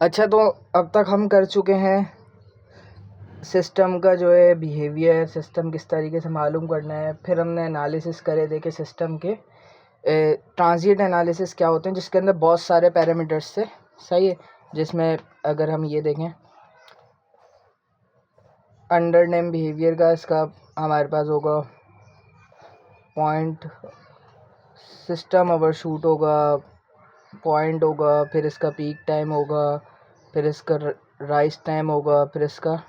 अच्छा, तो अब तक हम कर चुके हैं सिस्टम का जो है बिहेवियर, सिस्टम किस तरीके से मालूम करना है। फिर हमने एनालिसिस करे देखे सिस्टम के, ट्रांजिएंट एनालिसिस क्या होते हैं, जिसके अंदर बहुत सारे पैरामीटर्स थे। सही है, जिसमें अगर हम ये देखें अंडर नेम बिहेवियर का, इसका हमारे पास होगा पॉइंट, सिस्टम ओवरशूट होगा, पॉइंट होगा, फिर इसका पीक टाइम होगा, फिर इसका राइज टाइम होगा, फिर इसका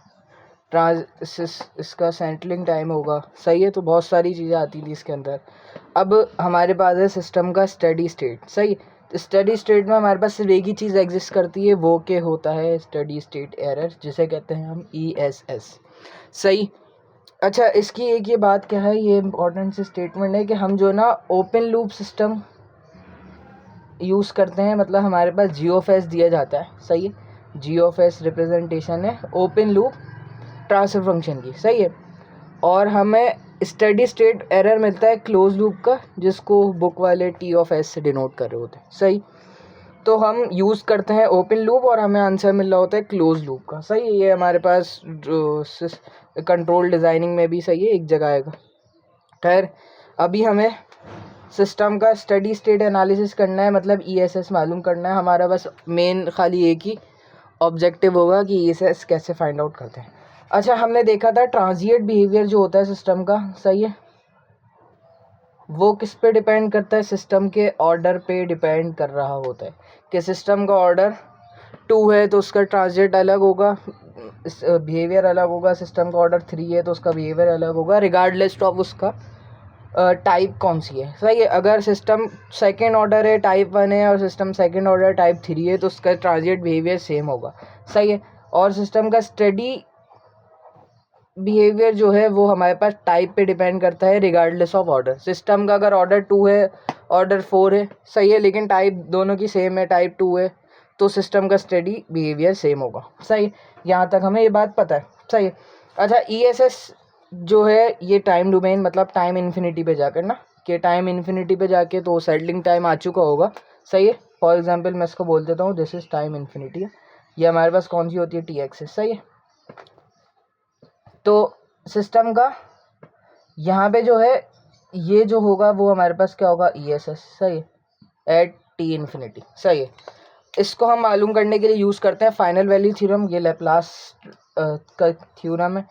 इसका सेंटलिंग टाइम होगा। सही है, तो बहुत सारी चीज़ें आती थी इसके अंदर। अब हमारे पास है सिस्टम का स्टेडी स्टेट। सही, तो स्टेडी स्टेट में हमारे पास सिर्फ एक ही चीज़ एग्जिस्ट करती है, वो के होता है स्टेडी स्टेट एरर, जिसे कहते हैं हम ESS। सही। अच्छा, इसकी एक ये बात क्या है, ये इम्पोर्टेंट सी स्टेटमेंट है कि हम जो ना ओपन लूप सिस्टम यूज़ करते हैं, मतलब हमारे पास GOFS दिया जाता है। सही है, GOFS रिप्रेजेंटेशन है ओपन लूप ट्रांसफर फंक्शन की। सही है, और हमें स्टेडी स्टेट एरर मिलता है क्लोज लूप का, जिसको बुक वाले T(S) से डिनोट कर रहे होते हैं। सही, तो हम यूज़ करते हैं ओपन लूप और हमें आंसर मिल रहा होता है क्लोज लूप का। सही है, ये हमारे पास जो कंट्रोल डिज़ाइनिंग में भी सही है, एक जगह आएगा। खैर, अभी हमें सिस्टम का स्टेडी स्टेट एनालिसिस करना है, मतलब ESS मालूम करना है। हमारा बस मेन खाली एक ही ऑब्जेक्टिव होगा कि ESS कैसे फाइंड आउट करते हैं। अच्छा, हमने देखा था ट्रांजिएंट बिहेवियर जो होता है सिस्टम का, सही है, वो किस पे डिपेंड करता है, सिस्टम के ऑर्डर पे डिपेंड कर रहा होता है। कि सिस्टम का ऑर्डर 2 है तो उसका ट्रांजिएंट अलग होगा, बिहेवियर अलग होगा। सिस्टम का ऑर्डर 3 है तो उसका बिहेवियर अलग होगा, रिगार्डलेस ऑफ उसका टाइप कौन सी है। सही है, अगर सिस्टम सेकेंड ऑर्डर है, टाइप 1 है, और सिस्टम सेकेंड ऑर्डर टाइप 3 है, तो उसका ट्रांजिएंट बिहेवियर सेम होगा। सही है, और सिस्टम का स्टेडी बिहेवियर जो है वो हमारे पास टाइप पे डिपेंड करता है, रिगार्डलेस ऑफ ऑर्डर। सिस्टम का अगर ऑर्डर 2 है, ऑर्डर 4 है, सही है, लेकिन टाइप दोनों की सेम है, टाइप 2 है, तो सिस्टम का स्टेडी बिहेवियर सेम होगा। सही, यहाँ तक हमें ये बात पता है। सही है। अच्छा, ESS जो है ये टाइम डोमेन, मतलब टाइम इन्फिनिटी पे जाकर ना, कि टाइम इन्फिनिटी पे जाके तो सेटलिंग टाइम आ चुका होगा। सही है, फॉर एग्जांपल मैं इसको बोल देता हूँ दिस इज टाइम इन्फिनिटी है। ये हमारे पास कौन सी होती है, T(X). सही है, तो सिस्टम का यहाँ पे जो है ये जो होगा वो हमारे पास क्या होगा, ESS। सही है, एट T इन्फिनिटी। सही है, इसको हम मालूम करने के लिए यूज़ करते हैं फाइनल वैल्यू थ्योरम। ये लैप्लास का थ्योरम है।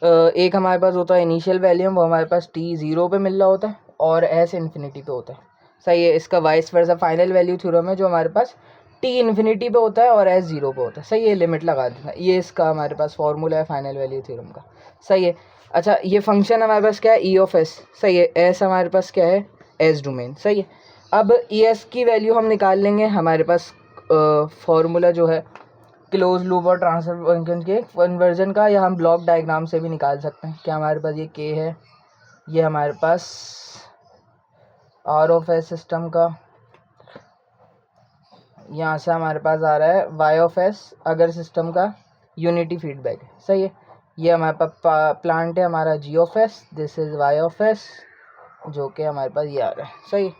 एक हमारे पास होता है इनिशियल वैल्यूम, वो हमारे पास T 0 पे मिल रहा होता है और S इन्फिनिटी पे होता है। सही है, इसका vice versa final value theorem है, जो हमारे पास T इन्फिनिटी पे होता है और S 0 पे होता है। सही है, लिमिट लगा देना, ये इसका हमारे पास फॉर्मूला है फाइनल वैल्यू थ्योरम का। सही है। अच्छा, ये फंक्शन हमारे पास क्या है, E(S). सही है, S हमारे पास क्या है, S डोमेन। सही है, अब ES की वैल्यू हम निकाल लेंगे। हमारे पास फॉर्मूला जो है क्लोज लूप और ट्रांसफर फंक्शन के कन्वर्जन का, या हम ब्लॉक डायग्राम से भी निकाल सकते हैं। क्या हमारे पास ये K है, ये हमारे पास R(S) सिस्टम का, यहाँ से हमारे पास आ रहा है Y(S) अगर सिस्टम का यूनिटी फीडबैक है। सही है, ये हमारे पास प्लांट है हमारा G(S), दिस इज Y(S), जो कि हमारे पास ये आ रहा है। सही,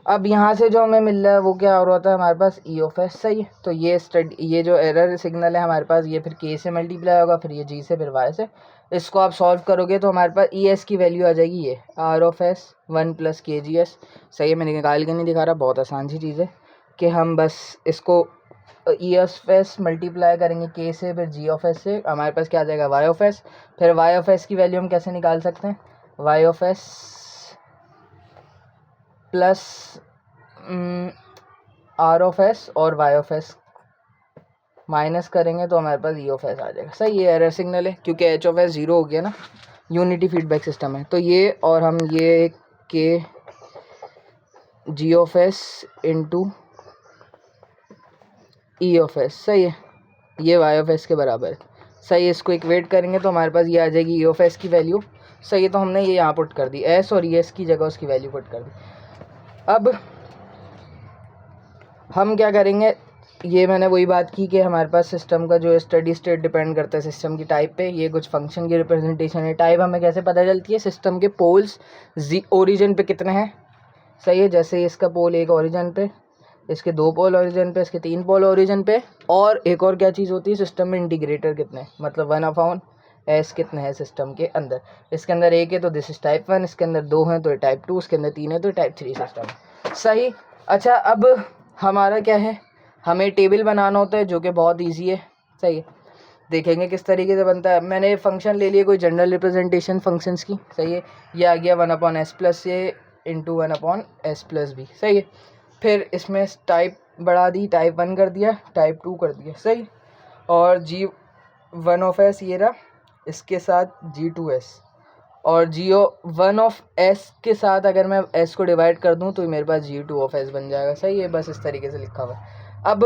अब यहाँ से जो हमें मिल रहा है वो क्या हो रहा था, हमारे पास E(S). सही है, तो ये जो एरर सिग्नल है हमारे पास, ये फिर K से मल्टीप्लाई होगा, फिर ये G से, फिर Y से। इसको आप सॉल्व करोगे तो हमारे पास ES की वैल्यू आ जाएगी, ये R(S) 1 + KGS। सही है, मैंने निकाल के नहीं दिखा रहा, बहुत आसान सी चीज़ है कि हम बस इसको ES मल्टीप्लाई करेंगे K से, फिर G(S) से, हमारे पास क्या आ जाएगा, Y(S). फिर Y(S) की वैल्यू हम कैसे निकाल सकते हैं, Y(S) प्लस R(S) और Y(S) माइनस करेंगे तो हमारे पास E(S) आ जाएगा। सही, ये एरर सिग्नल है क्योंकि H(S) 0 हो गया ना, यूनिटी फीडबैक सिस्टम है। तो ये, और हम ये के G(S) इंटू E(S). सही है, ये Y(S) के बराबर है। सही है, इसको इक्वेट करेंगे तो हमारे पास ये आ जाएगी E(S) की वैल्यू। सही है, तो हमने ये यहाँ पुट कर दी, S और ES की जगह उसकी वैल्यू पुट कर दी। अब हम क्या करेंगे, ये मैंने वही बात की कि हमारे पास सिस्टम का जो स्टेडी स्टेट डिपेंड करता है सिस्टम की टाइप पे। ये कुछ फंक्शन की रिप्रेजेंटेशन है। टाइप हमें कैसे पता चलती है, सिस्टम के पोल्स ओरिजिन पे कितने हैं। सही है, जैसे इसका पोल एक ओरिजिन पे, इसके 2 पोल ओरिजिन पे, इसके 3 पोल ओरिजिन पे। और एक और क्या चीज़ होती है सिस्टम में, इंटीग्रेटर कितने, मतलब 1/s कितने हैं सिस्टम के अंदर। इसके अंदर 1 है तो दिस इज टाइप 1, इसके अंदर 2 हैं तो ये टाइप 2, इसके अंदर 3 है तो टाइप 3 सिस्टम है। सही। अच्छा, अब हमारा क्या है, हमें टेबल बनाना होता है जो कि बहुत ईजी है। सही है, देखेंगे किस तरीके से बनता है। मैंने फंक्शन ले लिए कोई जनरल रिप्रेजेंटेशन फंक्शंस की। सही है, ये आ गया 1/s प्लस ये इंटू 1/s प्लस बी। सही है, फिर इसमें टाइप बढ़ा दी, टाइप 1 कर दिया, टाइप 2 कर दिया। सही, और G1 ये रहा, इसके साथ G2s, और G1 के साथ अगर मैं s को डिवाइड कर दूं तो मेरे पास G2 बन जाएगा। सही है, बस इस तरीके से लिखा हुआ है। अब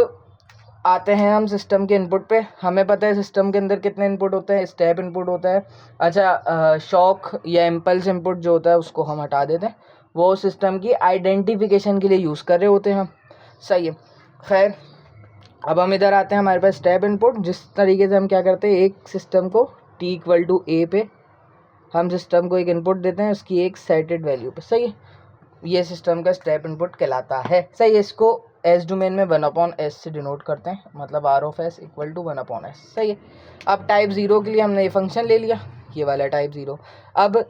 आते हैं हम सिस्टम के इनपुट पे। हमें पता है सिस्टम के अंदर कितने इनपुट होते हैं, स्टेप इनपुट होता है। अच्छा, शॉक या इम्पल्स इनपुट जो होता है उसको हम हटा देते हैं, वो सिस्टम की आइडेंटिफिकेशन के लिए यूज़ कर रहे होते हैं हम। सही है, खैर अब हम इधर आते हैं, हमारे पास स्टेप इनपुट। जिस तरीके से हम क्या करते हैं, एक सिस्टम को t=a पे हम सिस्टम को एक इनपुट देते हैं, उसकी एक सेटेड वैल्यू पे। सही है, ये सिस्टम का स्टेप इनपुट कहलाता है। सही है, इसको एस डोमेन में 1/s से डिनोट करते हैं, मतलब R(s) = 1/s। सही है, अब टाइप 0 के लिए हमने ये फंक्शन ले लिया, ये वाला टाइप 0। अब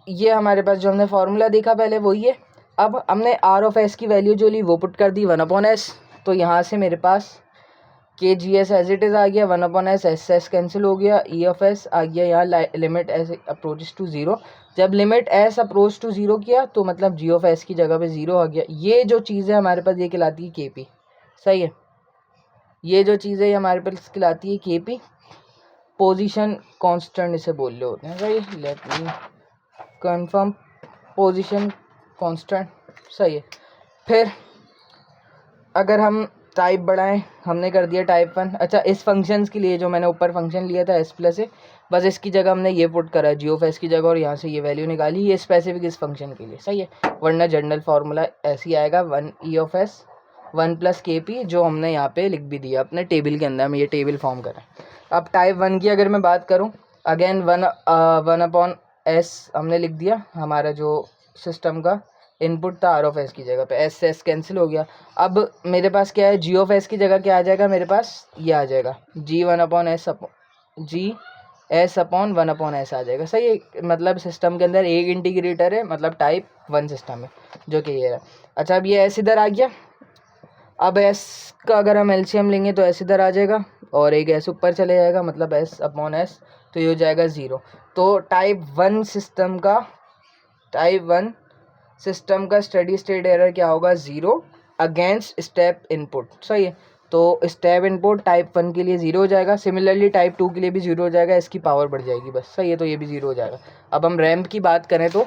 ये हमारे पास जो हमने फार्मूला देखा पहले वही है। अब हमने R(s) की वैल्यू जो ली वो पुट कर दी 1/s, तो यहाँ से मेरे पास KGS एज इट इज़ आ गया, 1/s, s कैंसिल हो गया, E(s) आ गया यहाँ, लिमिट s अप्रोचेस टू 0। जब लिमिट s अप्रोच टू 0 किया तो मतलब G(s) की जगह पे 0 आ गया। ये जो चीज़ है हमारे पास ये कहलाती है KP। सही है, ये जो चीज़ है हमारे पास कहलाती है KP, पोजीशन कांस्टेंट इसे बोल रहे होते हैं। सही, let me confirm, position constant. सही है, फिर अगर हम टाइप बढ़ाएं, हमने कर दिया टाइप 1। अच्छा, इस फंक्शंस के लिए जो मैंने ऊपर फंक्शन लिया था s प्लस है, बस इसकी जगह हमने ये पुट करा G(s) की जगह, और यहाँ से ये वैल्यू निकाली, ये स्पेसिफिक इस फंक्शन के लिए। सही है, वरना जनरल फार्मूला ऐसे ही आएगा, 1 1 + KP, जो हमने यहाँ पे लिख भी दिया अपने टेबल के अंदर, हम ये टेबल फॉर्म करें। अब टाइप 1 की अगर मैं बात करूँ, अगेन 1/s हमने लिख दिया, हमारा जो सिस्टम का इनपुट था R(s) की जगह पे, s कैंसिल हो गया। अब मेरे पास क्या है, G(s) की जगह क्या आ जाएगा, मेरे पास ये आ जाएगा G(1/s) आ जाएगा। सही है, मतलब सिस्टम के अंदर एक इंटीग्रेटर है, मतलब टाइप 1 सिस्टम है, जो कि ये है। अच्छा, अब ये s इधर आ गया। अब s का अगर हम LCM लेंगे तो s इधर आ जाएगा, और एक s ऊपर चले जाएगा, मतलब s/s, तो ये हो जाएगा 0। तो टाइप 1 सिस्टम का स्टेडी स्टेट एरर क्या होगा, 0 अगेंस्ट स्टेप इनपुट। सही है, तो स्टेप इनपुट टाइप 1 के लिए 0 हो जाएगा। सिमिलरली टाइप 2 के लिए भी 0 हो जाएगा, इसकी पावर बढ़ जाएगी बस। सही है, तो ये भी 0 हो जाएगा। अब हम रैम की बात करें तो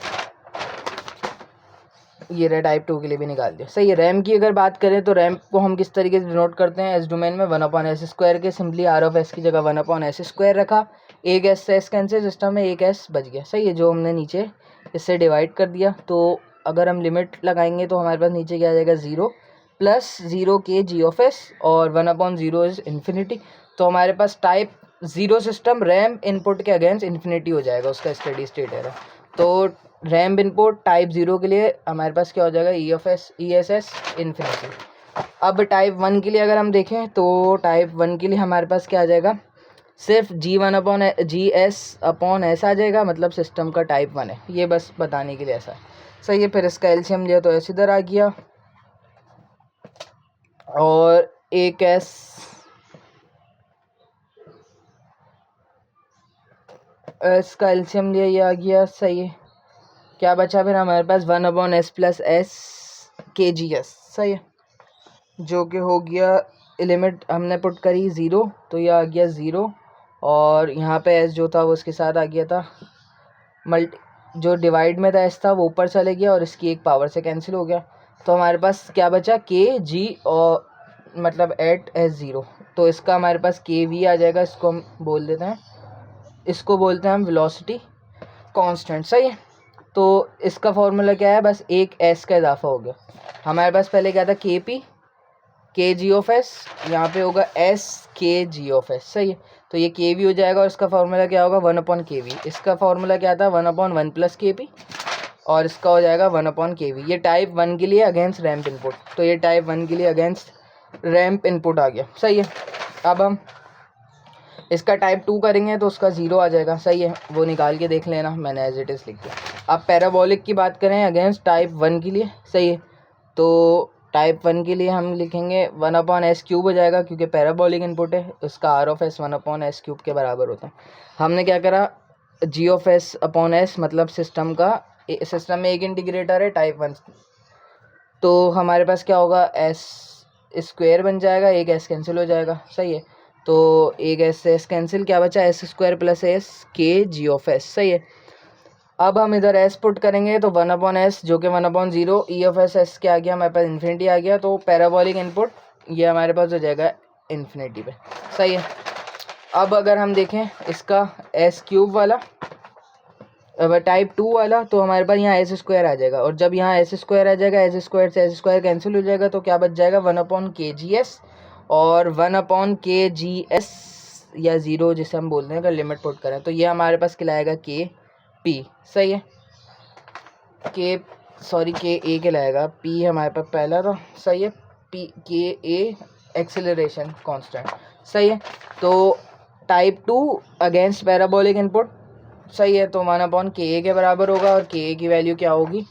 ये रहा, टाइप 2 के लिए भी निकाल दिया। सही है, रैम की अगर बात करें तो रैम को हम किस तरीके से डिनोट करते हैं, एस डोमेन में 1/s² के, सिंपली R(s) की जगह 1/s² रखा, एक s कैंसिल, सिस्टम में एक s बच गया। सही है, जो हमने नीचे इससे डिवाइड कर दिया, तो अगर हम लिमिट लगाएंगे तो हमारे पास नीचे क्या आ जाएगा, 0 + 0 के G(s), और 1/0 इज इन्फिनिटी। तो हमारे पास टाइप 0 सिस्टम रैम इनपुट के अगेंस्ट इन्फिनिटी हो जाएगा, उसका स्टेडी स्टेट एरर। तो रैम इनपुट टाइप 0 के लिए हमारे पास क्या हो जाएगा, ESS इन्फिनिटी। अब टाइप 1 के लिए अगर हम देखें तो टाइप 1 के लिए हमारे पास क्या आ जाएगा, सिर्फ G(s) आ जाएगा, मतलब सिस्टम का टाइप 1 है, ये बस बताने के लिए ऐसा है। सही है, फिर इसका LCM लिया तो s इधर आ गया, और एक s का LCM लिया, ये आ गया। सही है, क्या बचा फिर हमारे पास, 1/s + s kgs। सही है, जो कि हो गया, लिमिट हमने पुट करी 0, तो ये आ गया 0, और यहाँ पे s जो था वो उसके साथ आ गया था, जो डिवाइड में था s था वो ऊपर चले गया, और इसकी एक पावर से कैंसिल हो गया। तो हमारे पास क्या बचा, kg, और मतलब @s0, तो इसका हमारे पास kv आ जाएगा। इसको हम बोल देते हैं, इसको बोलते हैं हम वेलोसिटी कांस्टेंट। सही है, तो इसका फॉर्मूला क्या है, बस एक s का इजाफा हो गया। हमारे पास पहले क्या था, KP kg(s), यहाँ पे होगा s kg(s). सही है, तो ये kv हो जाएगा, और इसका फॉर्मूला क्या होगा, 1/kv। इसका फॉर्मूला क्या था, 1/1 + kp। और इसका हो जाएगा 1/kV। ये टाइप 1 के लिए अगेंस्ट रैम्प इनपुट, तो ये टाइप 1 के लिए अगेंस्ट रैम्प इनपुट आ गया। सही है। अब हम इसका टाइप 2 करेंगे तो उसका 0 आ जाएगा। सही है, वो निकाल के देख लेना, मैंने एज इट इज़ लिख दिया। अब पैराबोलिक की बात करें अगेंस्ट टाइप 1 के लिए। सही है, तो टाइप 1 के लिए हम लिखेंगे 1/s³ हो जाएगा, क्योंकि पैराबोलिक इनपुट है, इसका R(s) 1/s³ के बराबर होता है। हमने क्या करा, G(s)/s मतलब सिस्टम में एक इंटीग्रेटर है टाइप 1, तो हमारे पास क्या होगा, s² बन जाएगा, एक s कैंसिल हो जाएगा। सही है, तो एक s कैंसिल, क्या बचा, s² + s k G(s). सही है, अब हम इधर s पुट करेंगे तो 1/s जो कि 1/0 E(s) क्या आ गया हमारे पास, इन्फिनिटी आ गया। तो पैराबोलिक इनपुट ये हमारे पास हो जाएगा इन्फिनिटी पे। सही है, अब अगर हम देखें इसका s³ वाला, अब टाइप 2 वाला, तो हमारे पास यहाँ s² आ जाएगा, और जब यहाँ s² आ जाएगा, s² से s² कैंसिल हो जाएगा, तो क्या बच जाएगा 1/kgs और 1/kgs या 0 जिसे हम बोलते हैं अगर लिमिट पुट करें, तो ये हमारे पास कहलाएगा kp। सही है, k कहलाएगा, p हमारे पास पहला था। सही है, ka एक्सेलरेशन कांस्टेंट। सही है, तो टाइप 2 अगेंस्ट पैराबोलिक इनपुट। सही है, तो 1/ka के बराबर होगा, और ka की वैल्यू क्या होगी,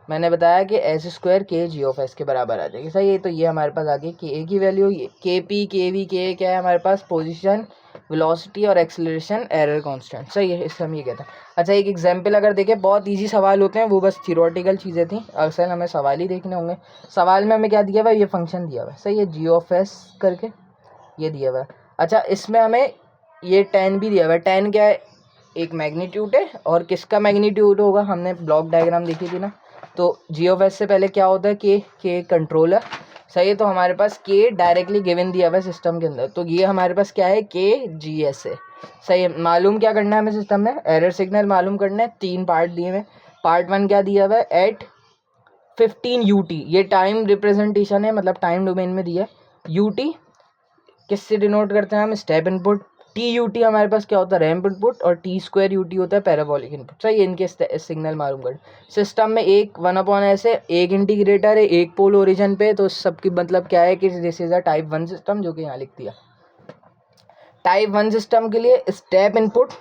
मैंने बताया कि s² k G(s) के बराबर आ जाएगी। सही है, तो ये हमारे पास आ गई ka की वैल्यू। kp kv ka क्या है हमारे पास, पोजीशन, वेलोसिटी और एक्सेलरेशन एरर कांस्टेंट। सही है, इससे हम ये कहते हैं। अच्छा, एक एग्जांपल अगर देखें, बहुत इजी सवाल होते हैं, वो बस थियोरेटिकल चीज़ें थी, अक्सर हमें सवाल ही देखने होंगे। सवाल में हमें क्या दिया हुआ है, ये फंक्शन दिया हुआ है। सही है, G(s) करके ये दिया हुआ है। अच्छा, इसमें हमें ये tan भी दिया हुआ है। tan क्या है, एक मैग्नीट्यूड है, और किसका मैग्नीट्यूड होगा, हमने ब्लॉक डायग्राम देखी थी ना, तो G(s) से पहले क्या होता है, k कंट्रोलर। सही है, तो हमारे पास k डायरेक्टली गिवन दिया हुआ है सिस्टम के अंदर, तो ये हमारे पास क्या है, kgs है। सही है, मालूम क्या करना है हमें सिस्टम में, एरर सिग्नल मालूम करना है। 3 पार्ट दिए हुए, पार्ट 1 क्या दिया हुआ है, एट 15 UT, ये टाइम रिप्रेजेंटेशन है, मतलब टाइम डोमेन में दिया है। UT किससे डिनोट करते हैं हम, स्टेप इनपुट। TUT हमारे पास क्या होता है, रैम्प इनपुट, और T² UT होता है पैराबोलिक इनपुट। सही है, इनके सिग्नल मालूम कर। सिस्टम में एक 1/s है, एक इंटीग्रेटर है, एक पोल ओरिजिन पे, तो सबकी मतलब क्या है कि this is a type 1 system, जो कि यहाँ लिख दिया। टाइप 1 सिस्टम के लिए स्टेप इनपुट,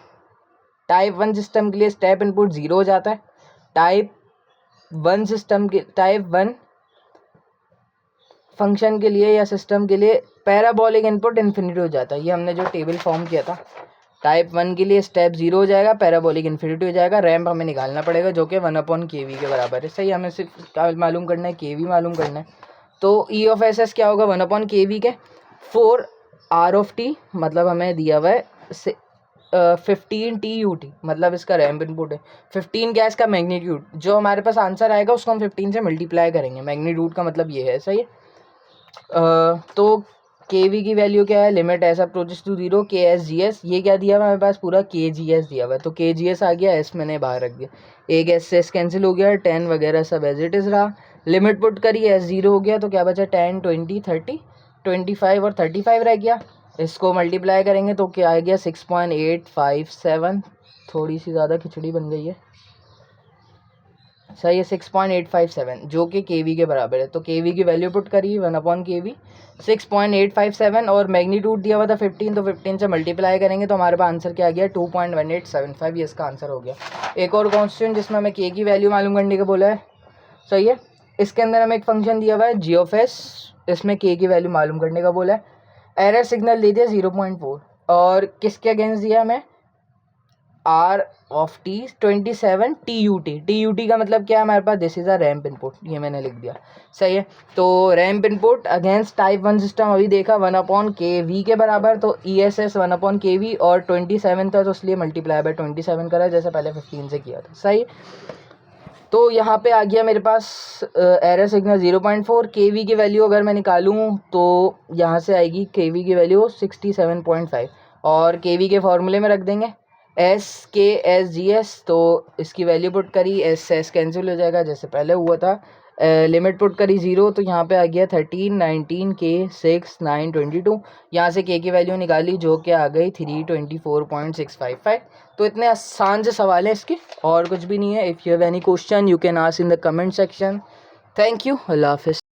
टाइप 1 सिस्टम के लिए स्टेप इनपुट 0 हो जाता है। टाइप 1 फंक्शन के लिए या सिस्टम के लिए पैराबोलिक इनपुट इन्फिनिटी हो जाता है। ये हमने जो टेबल फॉर्म किया था, टाइप 1 के लिए स्टेप 0 हो जाएगा, पैराबोलिक इन्फिनिटी हो जाएगा, रैम्प हमें निकालना पड़ेगा जो कि 1/kV के बराबर है। सही, हमें सिर्फ मालूम करना है, kV मालूम करना है। तो E(s) क्या होगा, 1/kV के 4 R(t), मतलब हमें दिया हुआ है 15 TUT, मतलब इसका रैम्प इनपुट है। 15 क्या है इसका मैग्नीट्यूड, जो हमारे पास आंसर आएगा उसको हम 15 से मल्टीप्लाई करेंगे, मैग्नीट्यूड का मतलब ये है। सही है, तो kV की वैल्यू क्या है, limit S approaches to 0 KSGS, ये क्या दिया हुआ है हमारे पास, पूरा KGS दिया हुआ है, तो KGS आ गया, S मैंने बाहर रख दिया, एक S से S कैंसिल हो गया, 10 वगैरह सब एज इट इज़ रहा। लिमिट पुट करी, S 0 हो गया, तो क्या बचा, 10 20 30 25 और 35 रह गया। इसको मल्टीप्लाई करेंगे तो क्या आ गया, 6.857, थोड़ी सी ज़्यादा खिचड़ी बन गई है। सही है, 6.857 जो कि kV के बराबर है, तो kV की वैल्यू पुट करिए 1/kV 6.857, और मैग्नीट्यूड दिया हुआ था 15, तो 15 से मल्टीप्लाई करेंगे तो हमारे पास आंसर क्या आ गया, 2.1875, ये इसका आंसर हो गया। एक और कॉन्स्टेंट जिसमें हमें k की वैल्यू मालूम करने को बोला है। सही है, इसके अंदर हमें एक फंक्शन दिया हुआ है G(s), इसमें k की वैल्यू मालूम करने का बोला है। एरर सिग्नल दे दिया 0.4, और किसके अगेंस्ट दिया हमें, R(t) 27 TUT का मतलब क्या है हमारे पास, this is a ramp input, ये मैंने लिख दिया। सही है, तो ramp input against type 1 system अभी देखा 1/kV के बराबर, तो ESS 1/kV, और 27 था तो इसलिए मल्टीप्लाई बाय 27 करा, जैसे पहले 15 से किया था। सही, तो यहाँ पे आ गया मेरे पास एरर सिग्नल 0.4। kV की वैल्यू अगर मैं निकालूँ तो यहाँ से आएगी kV की वैल्यू 67.5, और kV के फॉर्मूले में रख देंगे SKSGS, तो इसकी वैल्यू पुट करी, S कैंसिल हो जाएगा जैसे पहले हुआ था, लिमिट पुट करी 0 तो यहाँ पे आ गया 13, 19, K, 6, 9, 22। यहाँ से K की वैल्यू निकाली जो कि आ गई 324.655। तो इतने आसान से सवाल हैं इसके, और कुछ भी नहीं है। If you have any question you can ask in the comment section. Thank you, अल्लाह हाफिज़।